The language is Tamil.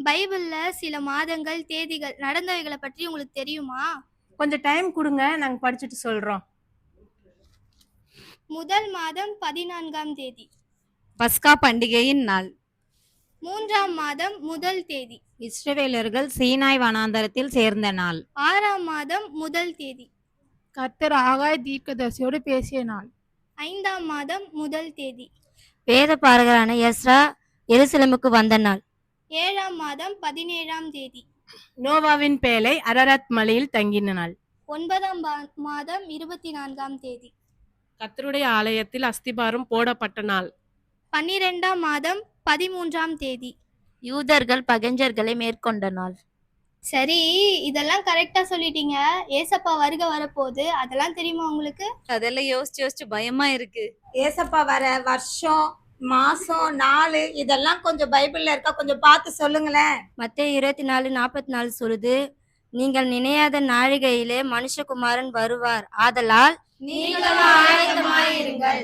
பைபிள்ல சில மாதங்கள், தேதிகள் நடந்தவைகளை பற்றி உங்களுக்கு தெரியுமா? கொஞ்சம் டைம் கொடுங்க, நாங்க படிச்சுட்டு சொல்றோம். முதல் மாதம் 14ஆம் தேதி. பஸ்கா பண்டிகையின் நாள். 3ஆம் மாதம் முதல் தேதி. இஸ்ரவேலர்கள் சீனாய் வனாந்தரத்தில் சேர்ந்த நாள். 6ஆம் மாதம் முதல் தேதி. கர்த்தர் ஆகாய் தீர்க்கதரிசியோடு பேசிய நாள். 5ஆம் மாதம் முதல் தேதி. வேத பாரகரான எஸ்ரா எருசலேமுக்கு வந்த நாள். 7ஆம் மாதம் 17ஆம் தேதி. நோவாவின் பேழை அரராத் மலையில் தங்கின நாள். 9ஆம் மாதம் 24ஆம் தேதி. கர்த்தருடைய ஆலயத்தில் அஸ்திபாரம் போடப்பட்ட நாள். 12ஆம் மாதம் 13ஆம் தேதி. யூதர்கள் பகைஞர்களை மேற்கொண்ட நாள். சரி, இதெல்லாம் கரெக்டா சொல்லிட்டீங்க. ஏசப்பா வருகை வரப்போகுது, அதெல்லாம் தெரியுமா உங்களுக்கு? அதெல்லாம் யோசிச்சு பயமா இருக்கு. ஏசப்பா வர வருஷம், மாசம், நாள் இதெல்லாம் கொஞ்சம் பைபிள்ல இருக்கா, கொஞ்சம் பார்த்து சொல்லுங்களேன். மத்தேயு 24:44 சொல்லுது, நீங்கள் நினையாத நாழிகையிலே மனுஷகுமாரன் வருவார், ஆதலால் நீங்களும் ஆயத்தமாயிருங்கள்.